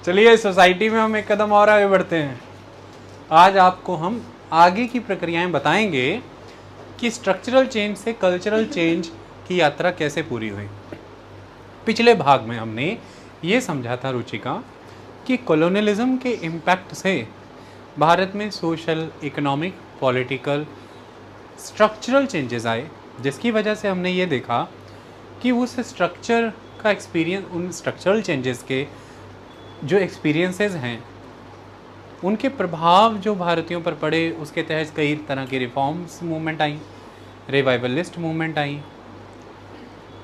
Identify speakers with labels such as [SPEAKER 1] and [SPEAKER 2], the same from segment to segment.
[SPEAKER 1] चलिए सोसाइटी में हम एक कदम और आगे बढ़ते हैं। आज आपको हम आगे की प्रक्रियाएं बताएंगे कि स्ट्रक्चरल चेंज से कल्चरल चेंज की यात्रा कैसे पूरी हुई। पिछले भाग में हमने ये समझा था रुचिका कि कॉलोनियलिज्म के इम्पैक्ट से भारत में social, economic, political, structural changes आए, जिसकी वजह से हमने ये देखा कि उस स्ट्रक्चर का एक्सपीरियंस, उन स्ट्रक्चरल चेंजेस के जो एक्सपीरियंसेस हैं उनके प्रभाव जो भारतीयों पर पड़े, उसके तहत कई तरह की रिफॉर्म्स मूवमेंट आई, रिवाइवलिस्ट मूवमेंट आई।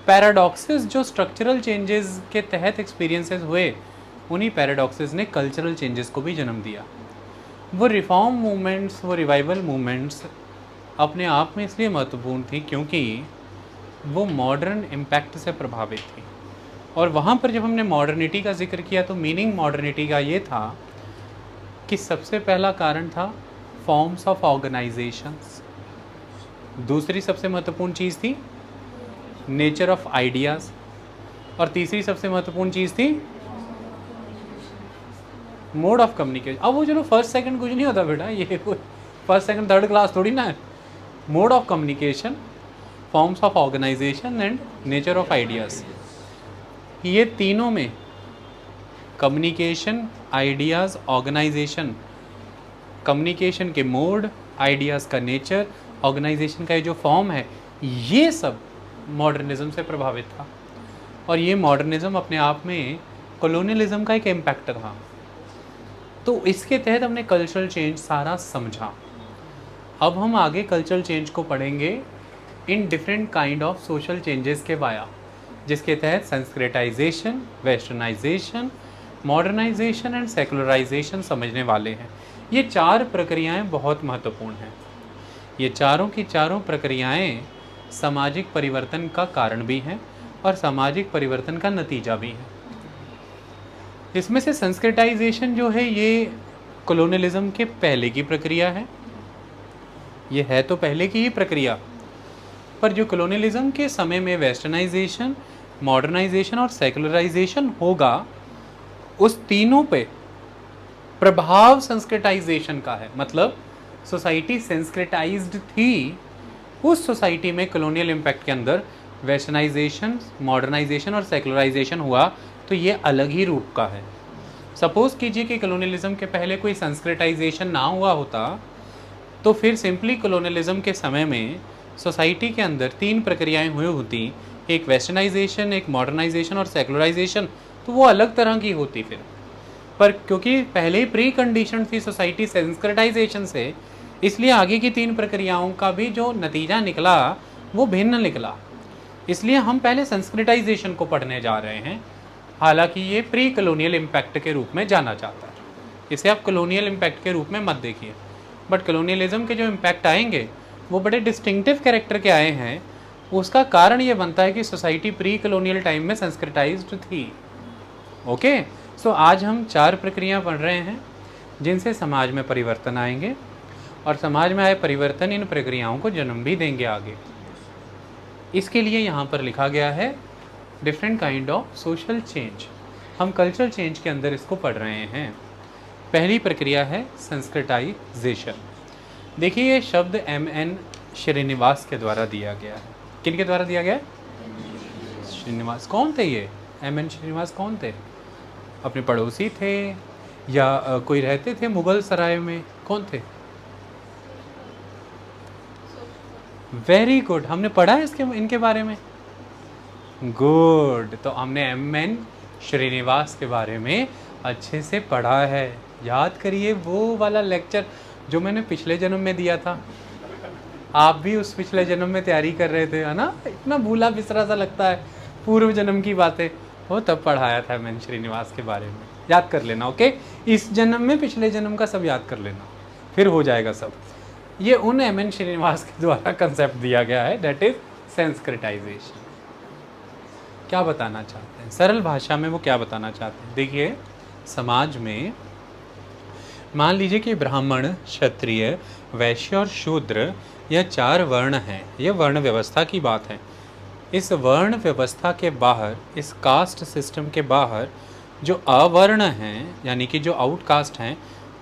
[SPEAKER 1] पैराडॉक्सेस जो स्ट्रक्चरल चेंजेस के तहत एक्सपीरियंसेस हुए, उन्हीं पैराडॉक्सेस ने कल्चरल चेंजेस को भी जन्म दिया। वो रिफॉर्म मूवमेंट्स, वो रिवाइवल मूवमेंट्स अपने आप में इसलिए महत्वपूर्ण थी क्योंकि वो मॉडर्न इम्पैक्ट से प्रभावित थी। और वहाँ पर जब हमने मॉडर्निटी का जिक्र किया तो मीनिंग मॉडर्निटी का ये था कि सबसे पहला कारण था फॉर्म्स ऑफ ऑर्गेनाइजेशंस, दूसरी सबसे महत्वपूर्ण चीज़ थी नेचर ऑफ आइडियाज़, और तीसरी सबसे महत्वपूर्ण चीज़ थी मोड ऑफ कम्युनिकेशन। अब वो चलो फर्स्ट सेकंड कुछ नहीं होता बेटा, ये कोई फर्स्ट सेकंड थर्ड क्लास थोड़ी ना है। Mode of communication, forms of organisation and nature of ideas, ये तीनों में कम्युनिकेशन, आइडियाज़, ऑर्गेनाइजेशन, कम्युनिकेशन के मोड, आइडियाज़ का नेचर, ऑर्गेनाइजेशन का ये जो फॉर्म है, ये सब मॉडर्निज़म से प्रभावित था। और ये मॉडर्निज़म अपने आप में कॉलोनियलिज्म का एक इम्पैक्ट था। तो इसके तहत हमने कल्चरल चेंज सारा समझा। अब हम आगे कल्चरल चेंज को पढ़ेंगे in different kind of social changes के वाया, जिसके तहत Sanskritisation, westernisation, modernisation and secularisation समझने वाले हैं। ये चार प्रक्रियाएं बहुत महत्वपूर्ण हैं। ये चारों की चारों प्रक्रियाएं सामाजिक परिवर्तन का कारण भी हैं और सामाजिक परिवर्तन का नतीजा भी है। इसमें से संस्कृताइजेशन जो है ये कॉलोनियलिज्म के पहले की प्रक्रिया है। ये है तो पहले की ही प्रक्रिया, पर जो कॉलोनियलिज्म के समय में वेस्टर्नाइजेशन, मॉडर्नाइजेशन और सेकुलराइजेशन होगा, उस तीनों पे प्रभाव संस्कृताइजेशन का है। मतलब सोसाइटी संस्कृताइज्ड थी, उस सोसाइटी में कॉलोनियल इम्पैक्ट के अंदर वेस्टर्नाइजेशन, मॉडर्नाइजेशन और सेकुलराइजेशन हुआ, तो ये अलग ही रूप का है। सपोज कीजिए कि कॉलोनियलिज्म के पहले कोई संस्कृताइजेशन ना हुआ होता, तो फिर सिंपली कॉलोनियलिज्म के समय में सोसाइटी के अंदर तीन प्रक्रियाएं हुई होती, एक वेस्टर्नाइजेशन, एक मॉडर्नाइजेशन और सेकुलराइजेशन, तो वो अलग तरह की होती फिर। पर क्योंकि पहले ही प्री कंडीशन थी सोसाइटी संस्कृताइजेशन से, इसलिए आगे की तीन प्रक्रियाओं का भी जो नतीजा निकला वो भिन्न निकला। इसलिए हम पहले संस्कृताइजेशन को पढ़ने जा रहे हैं, हालांकि ये प्री कॉलोनियल इम्पैक्ट के रूप में जाना जाता है। इसे आप कॉलोनियल इम्पैक्ट के रूप में मत देखिए, बट कॉलोनियलिज्म के जो इम्पैक्ट आएंगे वो बड़े डिस्टिंक्टिव कैरेक्टर के आए हैं। उसका कारण ये बनता है कि सोसाइटी प्री कॉलोनियल टाइम में संस्कृताइज्ड थी। ओके, सो आज हम चार प्रक्रिया पढ़ रहे हैं जिनसे समाज में परिवर्तन आएंगे, और समाज में आए परिवर्तन इन प्रक्रियाओं को जन्म भी देंगे आगे। इसके लिए यहाँ पर लिखा गया है different kind of social change. हम कल्चरल चेंज के अंदर इसको पढ़ रहे हैं। पहली प्रक्रिया है संस्कृताइजेशन। देखिए ये शब्द M.N. श्रीनिवास के द्वारा दिया गया है। किन के द्वारा दिया गया? श्रीनिवास। कौन थे ये? M.N. श्रीनिवास कौन थे? अपने पड़ोसी थे या कोई रहते थे मुगल सराय में? कौन थे? वेरी गुड, हमने पढ़ा है इसके इनके बारे में। गुड, तो हमने M.N. श्रीनिवास के बारे में अच्छे से पढ़ा है। याद करिए वो वाला लेक्चर जो मैंने पिछले जन्म में दिया था। आप भी उस पिछले जन्म में तैयारी कर रहे थे, है ना? इतना भूला बिसरा सा लगता है, पूर्व जन्म की बातें। वो तब पढ़ाया था M.N. श्रीनिवास के बारे में, याद कर लेना। ओके, इस जन्म में पिछले जन्म का सब याद कर लेना, फिर हो जाएगा सब। ये उन M.N. श्रीनिवास के द्वारा कंसेप्ट दिया गया है, दैट इज संस्कृताइजेशन। क्या बताना चाहते हैं सरल भाषा में? वो क्या बताना चाहते हैं? देखिए, समाज में मान लीजिए कि ब्राह्मण, क्षत्रिय, वैश्य और शूद्र, यह चार वर्ण हैं। यह वर्ण व्यवस्था की बात है। इस वर्ण व्यवस्था के बाहर, इस कास्ट सिस्टम के बाहर जो अवर्ण हैं यानी कि जो आउटकास्ट हैं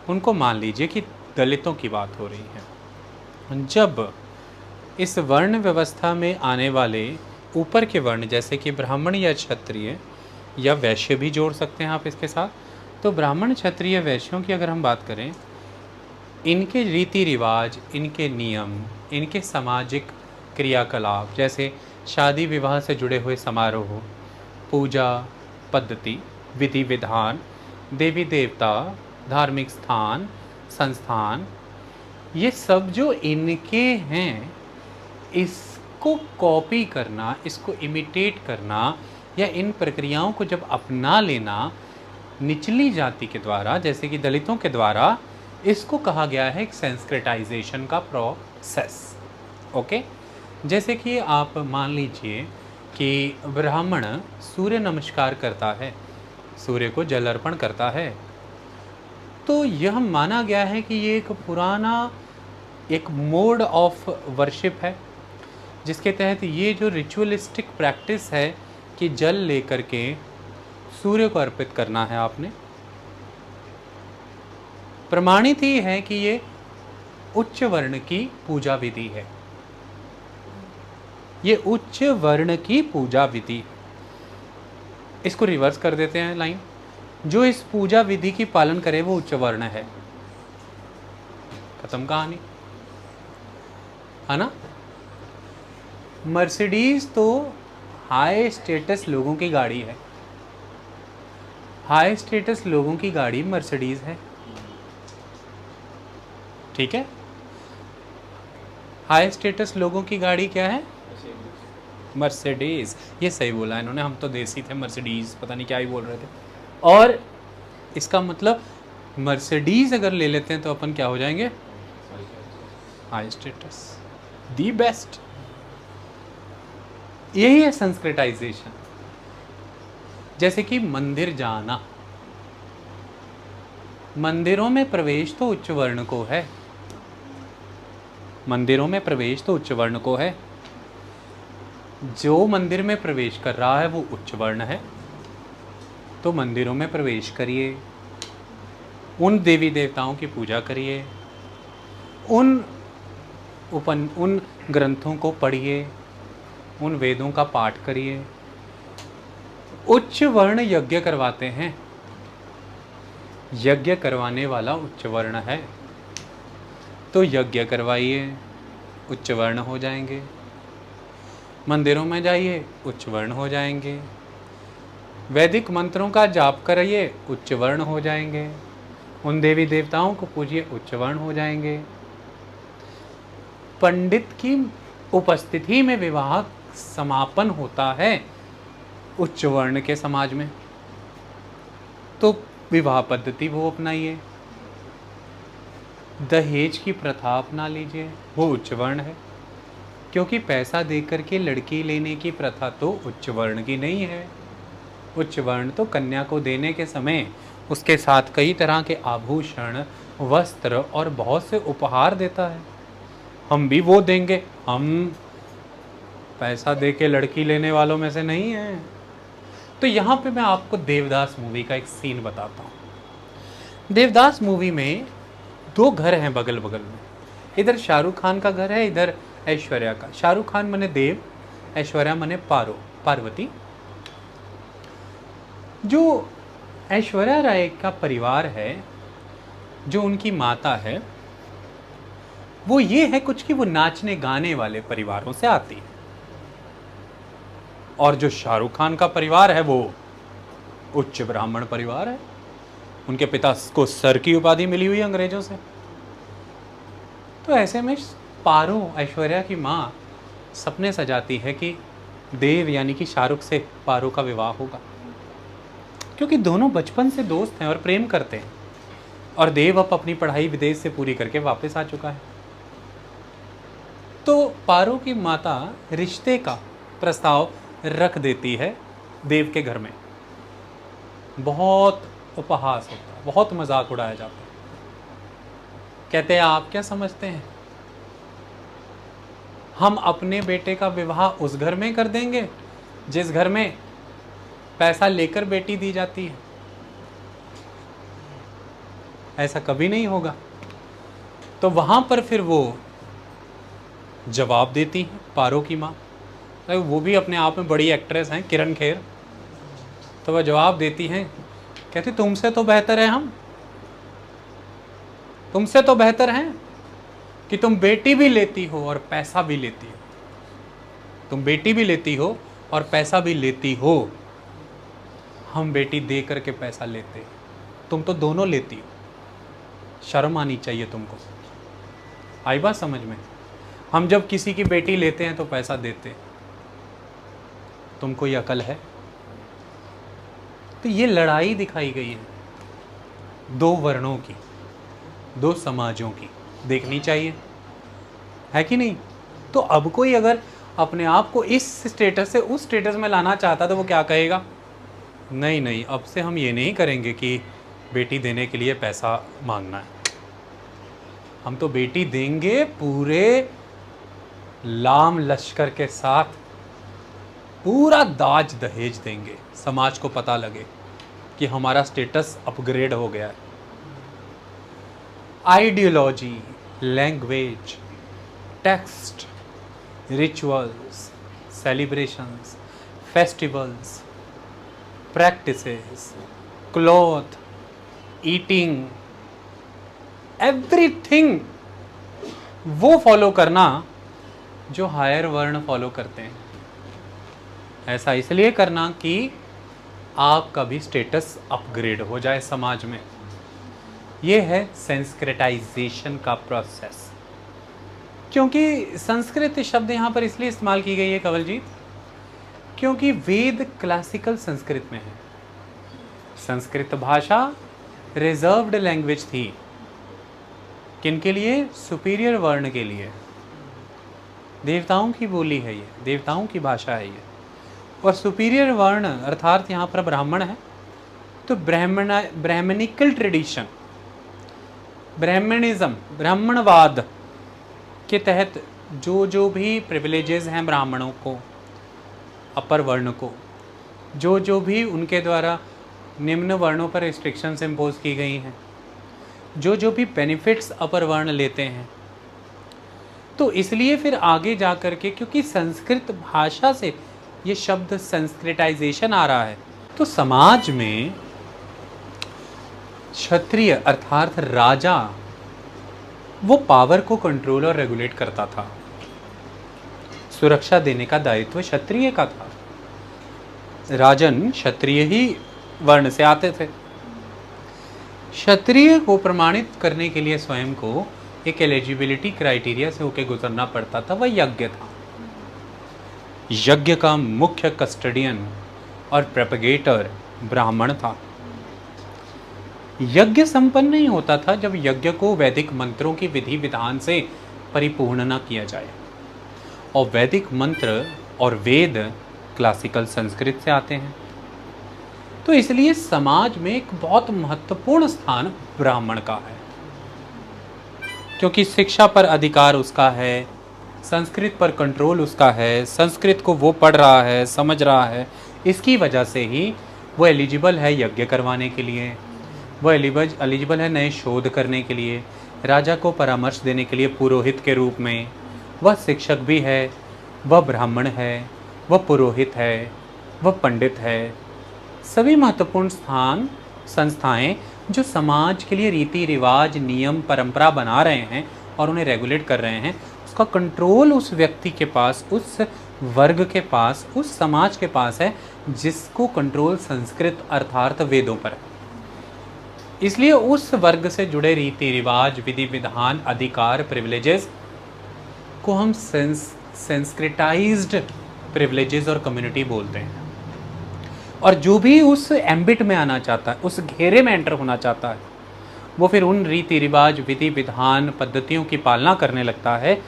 [SPEAKER 1] उनको मान लीजिए कि दलितों की बात हो रही है। जब इस वर्ण व्यवस्था में आने वाले ऊपर के वर्ण जैसे कि ब्राह्मण या क्षत्रिय या वैश्य भी जोड़ सकते हैं आप इसके साथ, तो ब्राह्मण क्षत्रिय वैश्यों की अगर हम बात करें, इनके रीति रिवाज, इनके नियम, इनके सामाजिक क्रियाकलाप जैसे शादी विवाह से जुड़े हुए समारोह, पूजा पद्धति, विधि विधान, देवी देवता, धार्मिक स्थान, संस्थान, ये सब जो इनके हैं, इसको कॉपी करना, इसको इमिटेट करना या इन प्रक्रियाओं को जब अपना लेना निचली जाति के द्वारा जैसे कि दलितों के द्वारा, इसको कहा गया है एक संस्कृताइजेशन का प्रोसेस। ओके, जैसे कि आप मान लीजिए कि ब्राह्मण सूर्य नमस्कार करता है, सूर्य को जल अर्पण करता है, तो यह माना गया है कि ये एक पुराना एक मोड ऑफ वर्शिप है जिसके तहत ये जो रिचुअलिस्टिक प्रैक्टिस है कि जल लेकर के सूर्य को अर्पित करना है आपने, प्रमाणित ही है कि ये उच्च वर्ण की पूजा विधि है। ये उच्च वर्ण की पूजा विधि। इसको रिवर्स कर देते हैं लाइन, जो इस पूजा विधि की पालन करे वो उच्च वर्ण है। खत्म कहानी, है ना। मर्सिडीज तो हाई स्टेटस लोगों की गाड़ी है, हाई स्टेटस लोगों की गाड़ी मर्सिडीज है, ठीक है। हाई स्टेटस लोगों की गाड़ी क्या है? मर्सिडीज। ये सही बोला इन्होंने, हम तो देसी थे, मर्सिडीज पता नहीं क्या ही बोल रहे थे। और इसका मतलब मर्सिडीज अगर ले लेते हैं तो अपन क्या हो जाएंगे? High status, the best. यही है संस्कृताइजेशन। जैसे कि मंदिर जाना, मंदिरों में प्रवेश तो उच्च वर्ण को है, मंदिरों में प्रवेश तो उच्च वर्ण को है। जो मंदिर में प्रवेश कर रहा है वो उच्च वर्ण है, तो मंदिरों में प्रवेश करिए, उन देवी देवताओं की पूजा करिए, उन ग्रंथों को पढ़िए, उन वेदों का पाठ करिए। उच्च वर्ण यज्ञ करवाते हैं, यज्ञ करवाने वाला उच्च वर्ण है, तो यज्ञ करवाइए, उच्च वर्ण हो जाएंगे। मंदिरों में जाइए, उच्च वर्ण हो जाएंगे। वैदिक मंत्रों का जाप करिए, उच्च वर्ण हो जाएंगे। उन देवी देवताओं को पूजिए, उच्च वर्ण हो जाएंगे। पंडित की उपस्थिति में विवाह समापन होता है उच्च वर्ण के समाज में, तो विवाह पद्धति वो अपनाइए। दहेज की प्रथा अपना लीजिए, वो उच्च वर्ण है, क्योंकि पैसा देकर के लड़की लेने की प्रथा तो उच्च वर्ण की नहीं है। उच्च वर्ण तो कन्या को देने के समय उसके साथ कई तरह के आभूषण, वस्त्र और बहुत से उपहार देता है। हम भी वो देंगे, हम पैसा दे के लड़की लेने वालों में से नहीं हैं। तो यहाँ पे मैं आपको देवदास मूवी का एक सीन बताता हूँ। देवदास मूवी में दो घर हैं बगल बगल में, इधर शाहरुख खान का घर है, इधर ऐश्वर्या का। शाहरुख खान मने देव, ऐश्वर्या मने पार्वती। जो ऐश्वर्या राय का परिवार है, जो उनकी माता है, वो ये है कुछ कि वो नाचने गाने वाले परिवारों से आती है। और जो शाहरुख खान का परिवार है वो उच्च ब्राह्मण परिवार है, उनके पिता को सर की उपाधि मिली हुई अंग्रेजों से। तो ऐसे में पारो, ऐश्वर्या की माँ, सपने सजाती है कि देव यानी कि शाहरुख से पारो का विवाह होगा, क्योंकि दोनों बचपन से दोस्त हैं और प्रेम करते हैं। और देव अब अपनी पढ़ाई विदेश से पूरी करके वापस आ चुका है। तो पारो की माता रिश्ते का प्रस्ताव रख देती है देव के घर में। बहुत उपहास होता है, बहुत मजाक उड़ाया जाता है। कहते हैं आप क्या समझते हैं, हम अपने बेटे का विवाह उस घर में कर देंगे जिस घर में पैसा लेकर बेटी दी जाती है? ऐसा कभी नहीं होगा। तो वहाँ पर फिर वो जवाब देती हैं पारो की माँ, तो वो भी अपने आप में बड़ी एक्ट्रेस हैं, किरण खेर। तो वह जवाब देती हैं, कहती तुमसे तो बेहतर है हम, तुमसे तो बेहतर हैं कि तुम बेटी भी लेती हो और पैसा भी लेती हो। तुम बेटी भी लेती हो और पैसा भी लेती हो, हम बेटी दे करके पैसा लेते, तुम तो दोनों लेती हो। शर्म आनी चाहिए तुमको। आई बात समझ में? हम जब किसी की बेटी लेते हैं तो पैसा देते, तुमको ये अकल है? तो ये लड़ाई दिखाई गई है दो वर्णों की, दो समाजों की, देखनी चाहिए, है कि नहीं? तो अब कोई अगर अपने आप को इस स्टेटस से उस स्टेटस में लाना चाहता तो वो क्या कहेगा? नहीं नहीं, अब से हम ये नहीं करेंगे कि बेटी देने के लिए पैसा मांगना है, हम तो बेटी देंगे पूरे लाम लश्कर के साथ, पूरा दाज दहेज देंगे, समाज को पता लगे कि हमारा स्टेटस अपग्रेड हो गया है। Ideology, language, text, rituals, celebrations, festivals, practices, cloth, eating, everything वो फॉलो करना जो हायर वर्ण फॉलो करते हैं। ऐसा इसलिए करना कि आपका भी स्टेटस अपग्रेड हो जाए समाज में। ये है संस्कृताइजेशन का प्रोसेस। क्योंकि संस्कृत शब्द यहाँ पर इसलिए इस्तेमाल की गई है कवलजीत, क्योंकि वेद क्लासिकल संस्कृत में है। संस्कृत भाषा रिजर्व्ड लैंग्वेज थी, किनके लिए? सुपीरियर वर्ण के लिए। देवताओं की बोली है ये, देवताओं की भाषा है ये। और सुपीरियर वर्ण अर्थात यहाँ पर ब्राह्मण है, तो ब्राह्मणिकल ट्रेडिशन, ब्राह्मणिज्म, ब्राह्मणवाद के तहत जो भी प्रिविलेजेस हैं ब्राह्मणों को, अपर वर्ण को, जो भी उनके द्वारा निम्न वर्णों पर रिस्ट्रिक्शंस इम्पोज की गई हैं, जो भी बेनिफिट्स अपर वर्ण लेते हैं, तो इसलिए फिर आगे जा कर के, क्योंकि संस्कृत भाषा से ये शब्द संस्कृताइजेशन आ रहा है, तो समाज में क्षत्रिय अर्थात राजा वो पावर को कंट्रोल और रेगुलेट करता था। सुरक्षा देने का दायित्व क्षत्रिय का था। राजन क्षत्रिय ही वर्ण से आते थे। क्षत्रिय को प्रमाणित करने के लिए स्वयं को एक एलिजिबिलिटी क्राइटेरिया से होकर गुजरना पड़ता था, वह यज्ञ था। यज्ञ का मुख्य कस्टडियन और प्रोपेगेटर ब्राह्मण था। यज्ञ संपन्न नहीं होता था जब यज्ञ को वैदिक मंत्रों की विधि विधान से परिपूर्ण न किया जाए। और वैदिक मंत्र और वेद क्लासिकल संस्कृत से आते हैं, तो इसलिए समाज में एक बहुत महत्वपूर्ण स्थान ब्राह्मण का है, क्योंकि शिक्षा पर अधिकार उसका है, संस्कृत पर कंट्रोल उसका है, संस्कृत को वो पढ़ रहा है, समझ रहा है, इसकी वजह से ही वो एलिजिबल है यज्ञ करवाने के लिए, वो एलिजिबल है नए शोध करने के लिए, राजा को परामर्श देने के लिए पुरोहित के रूप में। वह शिक्षक भी है, वह ब्राह्मण है, वह पुरोहित है, वह पंडित है। सभी महत्वपूर्ण संस्थाएं जो समाज के लिए रीति रिवाज, नियम, परंपरा बना रहे हैं और उन्हें रेगुलेट कर रहे हैं, उसका कंट्रोल उस व्यक्ति के पास, उस वर्ग के पास, उस समाज के पास है जिसको कंट्रोल संस्कृत अर्थात वेदों पर है। इसलिए उस वर्ग से जुड़े रीति रिवाज, विधि विधान, अधिकार, प्रिविलेजेस को हम संस्कृताइज्ड प्रिविलेजेस और कम्युनिटी बोलते हैं। और जो भी उस एम्बिट में आना चाहता है, उस घेरे में एंटर होना चाहता है, वो फिर उन रीति रिवाज, विधि विधान, पद्धतियों की पालना करने लगता है।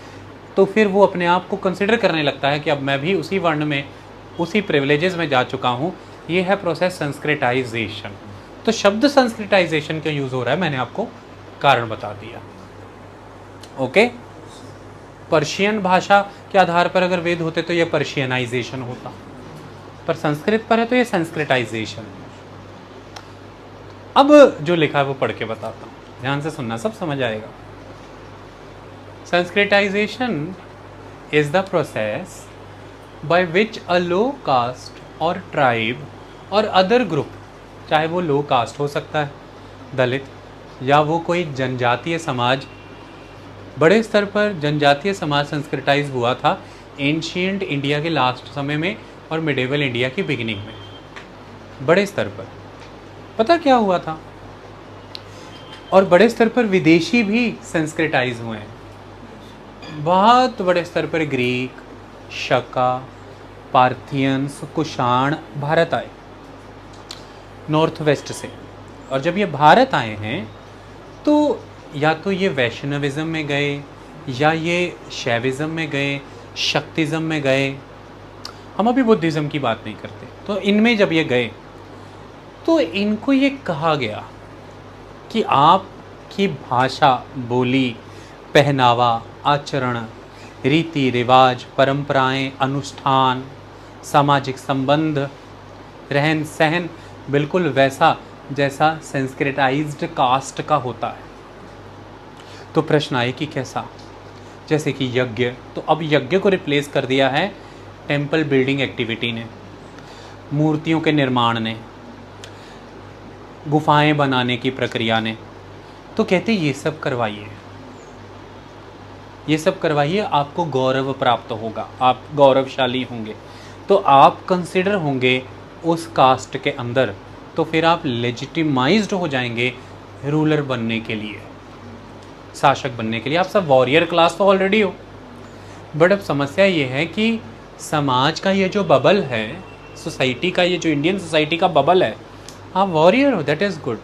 [SPEAKER 1] तो फिर वो अपने आप को कंसिडर करने लगता है कि अब मैं भी उसी वर्ण में, उसी प्रिविलेजेस में जा चुका हूँ। ये है प्रोसेस संस्कृताइजेशन। तो शब्द संस्कृताइजेशन क्यों यूज़ हो रहा है, मैंने आपको कारण बता दिया। ओके, पर्शियन भाषा के आधार पर अगर वेद होते तो ये पर्शियनाइजेशन होता, पर संस्कृत पर है तो ये संस्कृताइजेशन। अब जो लिखा है वो पढ़ के बताता हूँ। ध्यान से सुनना, सब समझ आएगा। Sanskritisation is the process by which a low caste और ट्राइब और अदर ग्रुप, चाहे वो लो कास्ट हो सकता है, दलित, या वो कोई जनजातीय समाज, बड़े स्तर पर जनजातीय समाज संस्कृताइज हुआ था एंशिएंट इंडिया के लास्ट समय में और मिडेवल इंडिया की बिगिनिंग में। बड़े स्तर पर पता क्या हुआ था, और बड़े स्तर पर विदेशी भी संस्कृताइज हुए हैं। बहुत बड़े स्तर पर ग्रीक, शका, पार्थियंस, कुषाण भारत आए नॉर्थ वेस्ट से। और जब ये भारत आए हैं तो या तो ये वैष्णविज्म में गए, या ये शैविज्म में गए, शक्तिज्म में गए। हम अभी बुद्धिज़्म की बात नहीं करते। तो इनमें जब ये गए तो इनको ये कहा गया कि आपकी भाषा, बोली, पहनावा, आचरण, रीति रिवाज, परंपराएं, अनुष्ठान, सामाजिक संबंध, रहन सहन बिल्कुल वैसा जैसा संस्कृताइज्ड कास्ट का होता है। तो प्रश्न आए कि कैसा, जैसे कि यज्ञ, तो अब यज्ञ को रिप्लेस कर दिया है टेम्पल बिल्डिंग एक्टिविटी ने, मूर्तियों के निर्माण ने, गुफाएं बनाने की प्रक्रिया ने। तो कहते ये सब करवाइए, ये सब करवाइए, आपको गौरव प्राप्त होगा, आप गौरवशाली होंगे, तो आप कंसिडर होंगे उस कास्ट के अंदर, तो फिर आप लेजिटिमाइज्ड हो जाएंगे रूलर बनने के लिए, शासक बनने के लिए। आप सब वॉरियर क्लास तो ऑलरेडी हो, बट अब समस्या ये है कि समाज का ये जो बबल है, सोसाइटी का ये जो इंडियन सोसाइटी का बबल है, आप वॉरियर हो, दैट इज़ गुड।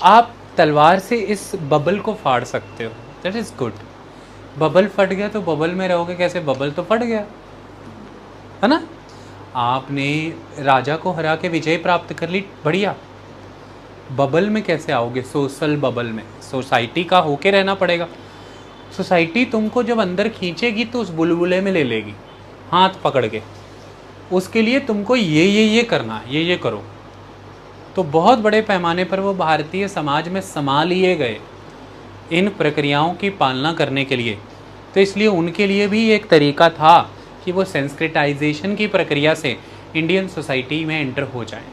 [SPEAKER 1] आप तलवार से इस बबल को फाड़ सकते हो, दैट इज़ गुड। बबल फट गया तो बबल में रहोगे कैसे, बबल तो फट गया है ना। आपने राजा को हरा के विजय प्राप्त कर ली, बढ़िया। बबल में कैसे आओगे, सोशल बबल में, सोसाइटी का होके रहना पड़ेगा। सोसाइटी तुमको जब अंदर खींचेगी तो उस बुलबुले में ले लेगी हाथ पकड़ के, उसके लिए तुमको ये करना है, ये करो। तो बहुत बड़े पैमाने पर वो भारतीय समाज में समा लिए गए इन प्रक्रियाओं की पालना करने के लिए। तो इसलिए उनके लिए भी एक तरीका था कि वो सेंस्क्रिटाइजेशन की प्रक्रिया से इंडियन सोसाइटी में एंटर हो जाएं,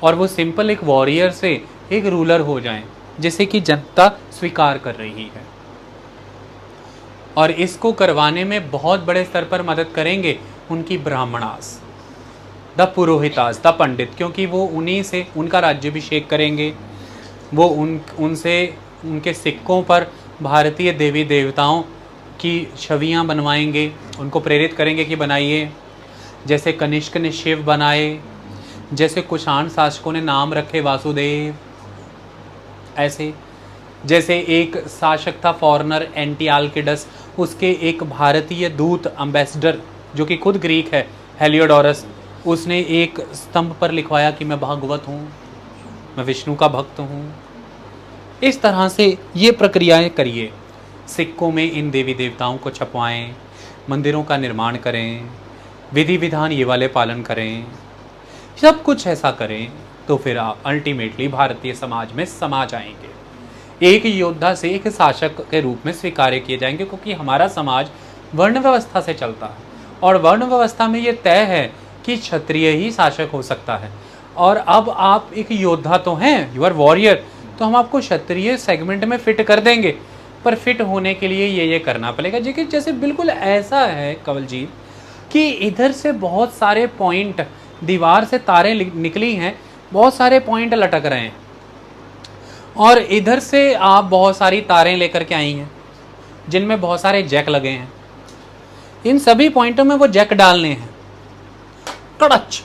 [SPEAKER 1] और वो सिंपल एक वॉरियर से एक रूलर हो जाएं, जिसे कि जनता स्वीकार कर रही है। और इसको करवाने में बहुत बड़े स्तर पर मदद करेंगे उनकी ब्राह्मणास, द पुरोहितास, द पंडित, क्योंकि वो उन्हीं से उनका राज्याभिषेक करेंगे, वो उनसे उनके सिक्कों पर भारतीय देवी देवताओं की छवियां बनवाएंगे, उनको प्रेरित करेंगे कि बनाइए। जैसे कनिष्क ने शिव बनाए, जैसे कुषाण शासकों ने नाम रखे वासुदेव, ऐसे जैसे एक शासक था फॉरनर एंटिआलकिडस, उसके एक भारतीय दूत एम्बेसडर जो कि खुद ग्रीक है, हेलियोडोरस, उसने एक स्तंभ पर लिखवाया कि मैं भागवत हूँ, मैं विष्णु का भक्त हूँ। इस तरह से ये प्रक्रियाएं करिए, सिक्कों में इन देवी देवताओं को छपवाएं, मंदिरों का निर्माण करें, विधि विधान ये वाले पालन करें, सब कुछ ऐसा करें, तो फिर आप अल्टीमेटली भारतीय समाज में समा जाएंगे, एक योद्धा से एक शासक के रूप में स्वीकार किए जाएंगे, क्योंकि हमारा समाज वर्ण व्यवस्था से चलता है, और वर्ण व्यवस्था में ये तय है कि क्षत्रिय ही शासक हो सकता है। और अब आप एक योद्धा तो हैं, यू आर वॉरियर, तो हम आपको क्षत्रिय सेगमेंट में फिट कर देंगे, पर फिट होने के लिए ये करना पड़ेगा। जैसे बिल्कुल ऐसा है कंवल जी कि इधर से बहुत सारे पॉइंट, दीवार से तारें निकली हैं, बहुत सारे पॉइंट लटक रहे हैं, और इधर से आप बहुत सारी तारें लेकर के आई हैं जिनमें बहुत सारे जैक लगे हैं। इन सभी पॉइंटों में वो जैक डालने हैं, कड़च,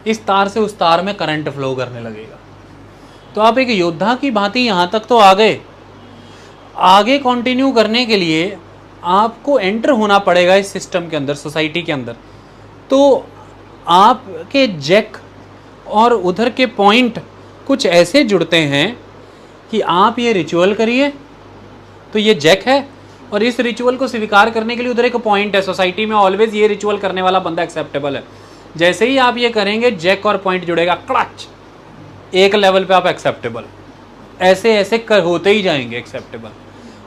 [SPEAKER 1] इस तार से उस तार में करंट फ्लो करने लगेगा। तो आप एक योद्धा की भांति यहाँ तक तो आ गए, आगे कंटिन्यू करने के लिए आपको एंटर होना पड़ेगा इस सिस्टम के अंदर, सोसाइटी के अंदर। तो आपके जैक और उधर के पॉइंट कुछ ऐसे जुड़ते हैं कि आप ये रिचुअल करिए तो ये जैक है, और इस रिचुअल को स्वीकार करने के लिए उधर एक पॉइंट है। सोसाइटी में ऑलवेज ये रिचुअल करने वाला बंदा एक्सेप्टेबल है। जैसे ही आप ये करेंगे, जैक और पॉइंट जुड़ेगा, क्लच, एक लेवल पे आप एक्सेप्टेबल। ऐसे ऐसे कर होते ही जाएंगे एक्सेप्टेबल,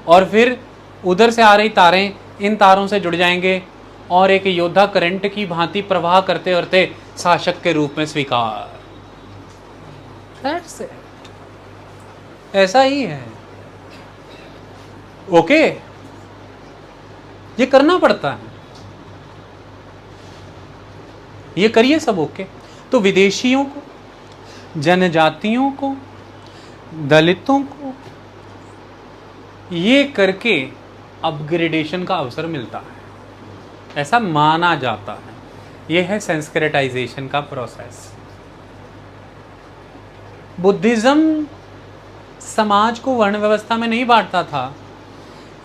[SPEAKER 1] और फिर उधर से आ रही तारें इन तारों से जुड़ जाएंगे और एक योद्धा करंट की भांति प्रवाह करते करते शासक के रूप में स्वीकार। That's it. ऐसा ही है। ओके, ये करना पड़ता है, ये करिए सब। ओके, तो विदेशियों को, जनजातियों को, दलितों को ये करके अपग्रेडेशन का अवसर मिलता है, ऐसा माना जाता है। ये है संस्कृताइजेशन का प्रोसेस। बुद्धिज्म समाज को वर्ण व्यवस्था में नहीं बांटता था,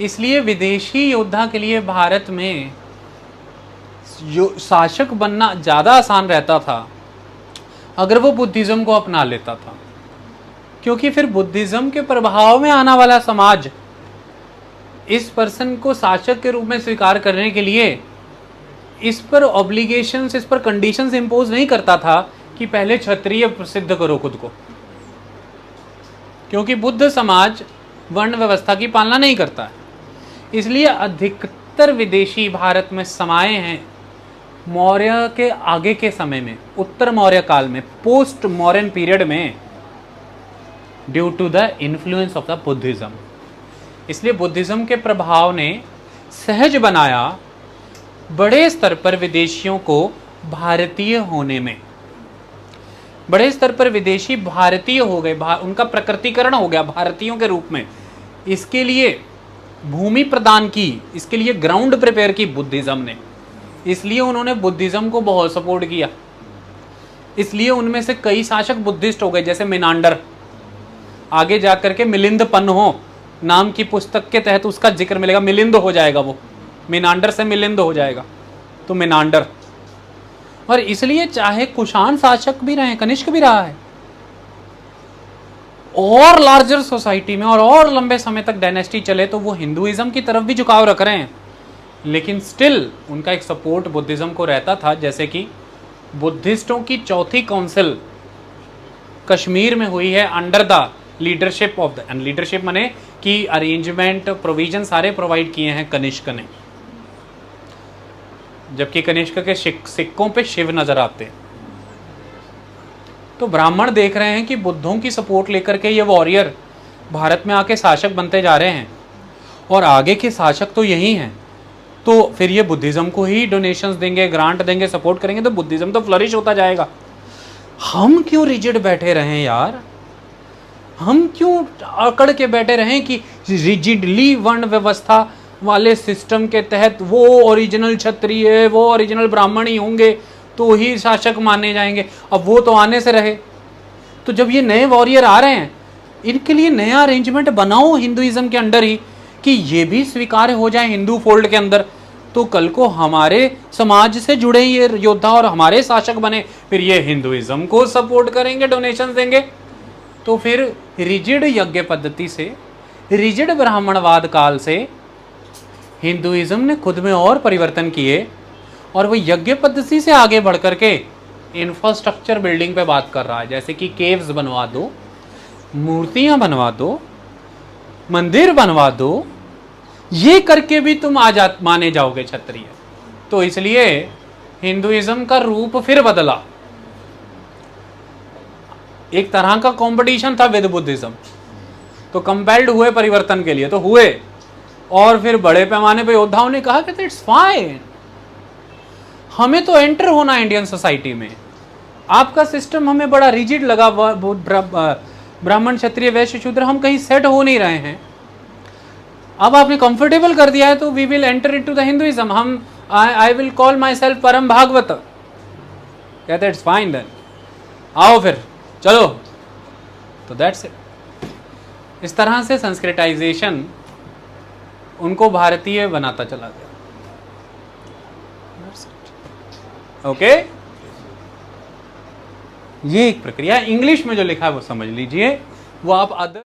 [SPEAKER 1] इसलिए विदेशी योद्धा के लिए भारत में शासक बनना ज़्यादा आसान रहता था अगर वो बुद्धिज्म को अपना लेता था, क्योंकि फिर बुद्धिज्म के प्रभाव में आने वाला समाज इस पर्सन को शासक के रूप में स्वीकार करने के लिए इस पर ऑब्लिगेशंस, इस पर कंडीशंस इंपोज नहीं करता था कि पहले क्षत्रिय सिद्ध करो खुद को, क्योंकि बुद्ध समाज वर्ण व्यवस्था की पालना नहीं करता है। इसलिए अधिकतर विदेशी भारत में समाये हैं मौर्य के आगे के समय में, उत्तर मौर्य काल में, पोस्ट मॉडर्न पीरियड में, due to the influence of the Buddhism. इसलिए बुद्धिज्म के प्रभाव ने सहज बनाया बड़े स्तर पर विदेशियों को भारतीय होने में। बड़े स्तर पर विदेशी भारतीय हो गए, उनका प्रकृतिकरण हो गया भारतीयों के रूप में। इसके लिए भूमि प्रदान की, इसके लिए ग्राउंड प्रिपेयर की बुद्धिज्म ने। इसलिए उन्होंने बुद्धिज्म को बहुत सपोर्ट किया। इसलिए उनमें से कई शासक बुद्धिस्ट हो गए, जैसे मिनांडर। आगे जाकर के मिलिंद पन्हो नाम की पुस्तक के तहत उसका जिक्र मिलेगा, मिलिंद हो जाएगा वो, मिनांडर से मिलिंद हो जाएगा, तो मिनांडर। और इसलिए चाहे कुषाण शासक भी रहे, कनिष्क भी रहा है, और लार्जर सोसाइटी में और लंबे समय तक डायनेस्टी चले, तो वो हिंदुइज्म की तरफ भी झुकाव रख रहे हैं, लेकिन स्टिल उनका एक सपोर्ट बुद्धिज्म को रहता था। जैसे कि बुद्धिस्टों की चौथी काउंसिल कश्मीर में हुई है under the leadership of the, leadership माने कि अरेंजमेंट, प्रोविजन सारे प्रोवाइड किए हैं कनिष्क ने, जबकि कनिष्क के सिक्कों पे शिव नजर आते। तो ब्राह्मण देख रहे हैं कि बुद्धों की सपोर्ट लेकर के ये वॉरियर भारत में आके शासक बनते जा रहे हैं, और आगे के शासक तो यही हैं, तो फिर ये बुद्धिज्म को ही डोनेशंस देंगे, ग्रांट देंगे, सपोर्ट करेंगे, तो बुद्धिज्म तो फ्लरिश होता जाएगा। हम क्यों रिजिड बैठे रहें यार, हम क्यों अकड़ के बैठे रहें कि रिजिडली वर्ण व्यवस्था वाले सिस्टम के तहत वो ओरिजिनल क्षत्रिय, वो ओरिजिनल ब्राह्मण ही होंगे तो ही शासक माने जाएंगे। अब वो तो आने से रहे, तो जब ये नए वॉरियर आ रहे हैं, इनके लिए नया अरेंजमेंट बनाओ हिंदुइज्म के अंडर ही, कि ये भी स्वीकार हो जाए हिंदू फोल्ड के अंदर, तो कल को हमारे समाज से जुड़े ये योद्धा और हमारे शासक बने, फिर ये हिंदुइज्म को सपोर्ट करेंगे, डोनेशन देंगे। तो फिर रिजिड यज्ञ पद्धति से, रिजिड ब्राह्मणवाद काल से हिंदुइज्म ने खुद में और परिवर्तन किए, और वो यज्ञ पद्धति से आगे बढ़ करके इंफ्रास्ट्रक्चर बिल्डिंग पे बात कर रहा है। जैसे कि केव्स बनवा दो, मूर्तियां बनवा दो, मंदिर बनवा दो, ये करके भी तुम माने जाओगे क्षत्रिय। तो इसलिए हिंदुइज्म का रूप फिर बदला, एक तरह का कंपटीशन था विद बुद्धिज्म, तो कंपेल्ड हुए परिवर्तन के लिए, तो हुए। और फिर बड़े पैमाने पे योद्धाओं ने कहा कि इट्स फाइन, हमें तो एंटर होना इंडियन सोसाइटी में, आपका सिस्टम हमें बड़ा रिजिड लगा, ब्राह्मण क्षत्रिय वैश्य शूद्र, हम कहीं सेट हो नहीं रहे हैं, अब आपने कंफर्टेबल कर दिया है, तो we will enter into the Hinduism, हम I will call myself Param Bhagavat. कहते इट्स फाइन देन, आओ फिर चलो। तो दैट्स इट। इस तरह से संस्कृताइजेशन उनको भारतीय बनाता चला गया। ओके, ये एक प्रक्रिया। इंग्लिश में जो लिखा है वो समझ लीजिए, वो आप अदर